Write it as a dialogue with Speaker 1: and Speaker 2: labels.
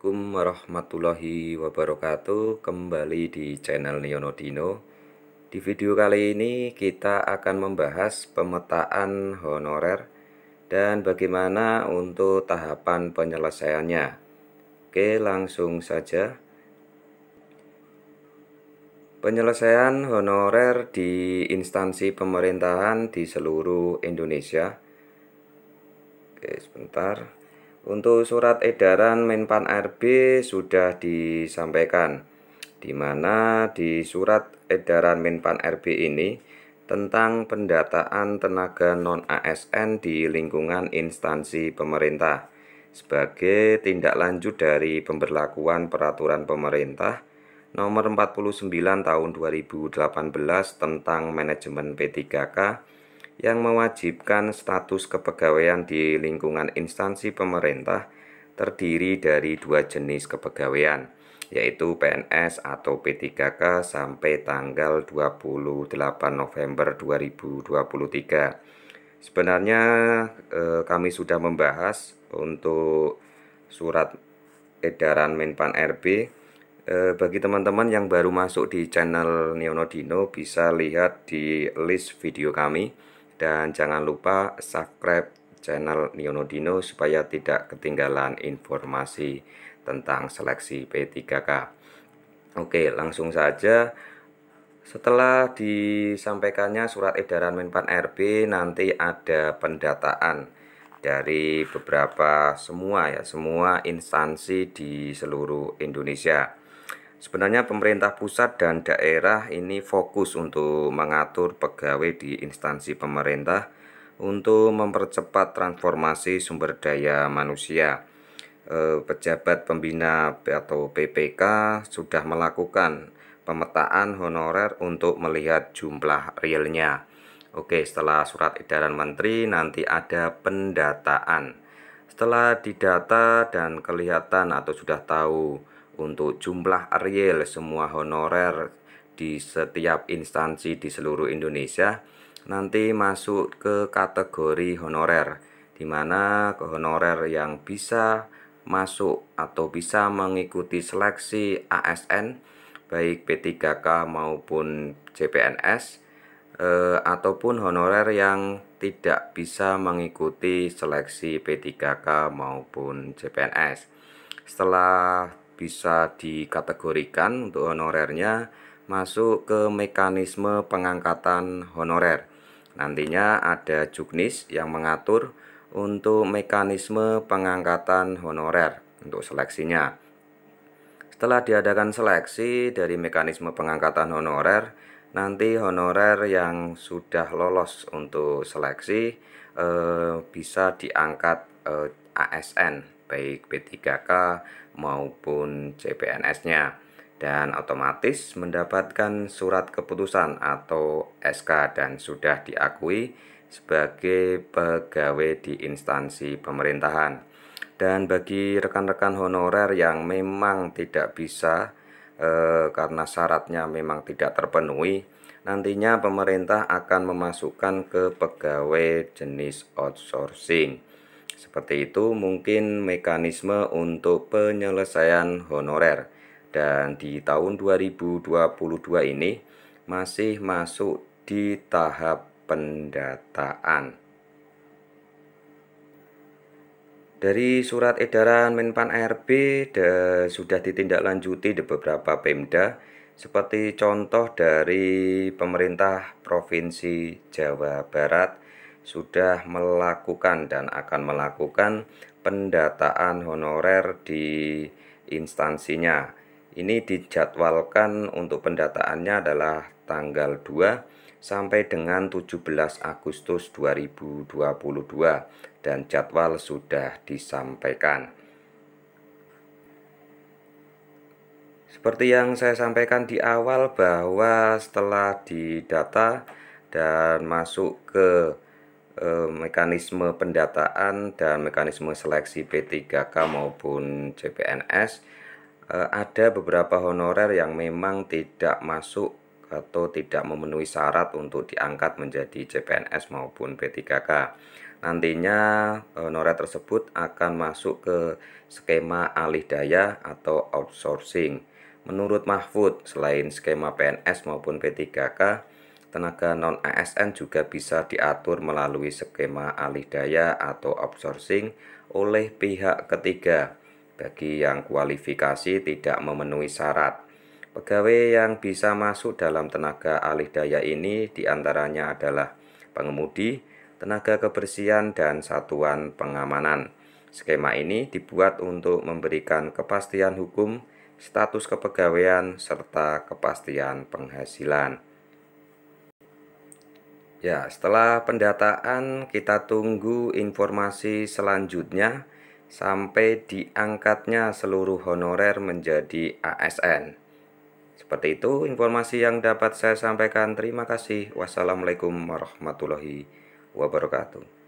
Speaker 1: Assalamualaikum warahmatullahi wabarakatuh. Kembali di channel Niono Dino. Di video kali ini kita akan membahas pemetaan honorer dan bagaimana untuk tahapan penyelesaiannya. Oke, langsung saja. Penyelesaian honorer di instansi pemerintahan di seluruh Indonesia. Oke, sebentar. Untuk surat edaran Menpan RB sudah disampaikan, di mana di surat edaran Menpan RB ini tentang pendataan tenaga non-ASN di lingkungan instansi pemerintah sebagai tindak lanjut dari pemberlakuan peraturan pemerintah nomor 49 tahun 2018 tentang manajemen P3K yang mewajibkan status kepegawaian di lingkungan instansi pemerintah terdiri dari dua jenis kepegawaian, yaitu PNS atau P3K sampai tanggal 28 November 2023. Sebenarnya kami sudah membahas untuk surat edaran Menpan RB. Bagi teman-teman yang baru masuk di channel Niono Dino bisa lihat di list video kami. Dan jangan lupa subscribe channel Niono Dino supaya tidak ketinggalan informasi tentang seleksi P3K. Oke, langsung saja. Setelah disampaikannya surat edaran Menpan RB, nanti ada pendataan dari beberapa semua instansi di seluruh Indonesia. Sebenarnya pemerintah pusat dan daerah ini fokus untuk mengatur pegawai di instansi pemerintah untuk mempercepat transformasi sumber daya manusia. Pejabat pembina atau PPK sudah melakukan pemetaan honorer untuk melihat jumlah realnya. Oke, setelah surat edaran menteri nanti ada pendataan. Setelah didata dan kelihatan atau sudah tahu untuk jumlah real semua honorer di setiap instansi di seluruh Indonesia, nanti masuk ke kategori honorer, di mana honorer yang bisa masuk atau bisa mengikuti seleksi ASN baik P3K maupun CPNS, ataupun honorer yang tidak bisa mengikuti seleksi P3K maupun CPNS. Setelah bisa dikategorikan untuk honorernya, masuk ke mekanisme pengangkatan honorer. Nantinya ada juknis yang mengatur untuk mekanisme pengangkatan honorer untuk seleksinya. Setelah diadakan seleksi dari mekanisme pengangkatan honorer, nanti honorer yang sudah lolos untuk seleksi bisa diangkat ASN baik P3K maupun CPNS-nya, dan otomatis mendapatkan surat keputusan atau SK dan sudah diakui sebagai pegawai di instansi pemerintahan. Dan bagi rekan-rekan honorer yang memang tidak bisa karena syaratnya memang tidak terpenuhi, nantinya pemerintah akan memasukkan ke pegawai jenis outsourcing. Seperti itu mungkin mekanisme untuk penyelesaian honorer. Dan di tahun 2022 ini masih masuk di tahap pendataan. Dari surat edaran Menpan RB sudah ditindaklanjuti di beberapa Pemda, seperti contoh dari pemerintah Provinsi Jawa Barat sudah melakukan dan akan melakukan pendataan honorer di instansinya. Ini dijadwalkan untuk pendataannya adalah tanggal 2 sampai dengan 17 Agustus 2022 dan jadwal sudah disampaikan. Seperti yang saya sampaikan di awal bahwa setelah didata dan masuk ke mekanisme pendataan dan mekanisme seleksi P3K maupun CPNS, ada beberapa honorer yang memang tidak masuk atau tidak memenuhi syarat untuk diangkat menjadi CPNS maupun P3K. nantinya honorer tersebut akan masuk ke skema alih daya atau outsourcing. Menurut Mahfud, selain skema PNS maupun P3K, tenaga non-ASN juga bisa diatur melalui skema alih daya atau outsourcing oleh pihak ketiga bagi yang kualifikasi tidak memenuhi syarat. Pegawai yang bisa masuk dalam tenaga alih daya ini diantaranya adalah pengemudi, tenaga kebersihan, dan satuan pengamanan. Skema ini dibuat untuk memberikan kepastian hukum, status kepegawaian, serta kepastian penghasilan. Ya, setelah pendataan kita tunggu informasi selanjutnya sampai diangkatnya seluruh honorer menjadi ASN. Seperti itu informasi yang dapat saya sampaikan. Terima kasih. Wassalamualaikum warahmatullahi wabarakatuh.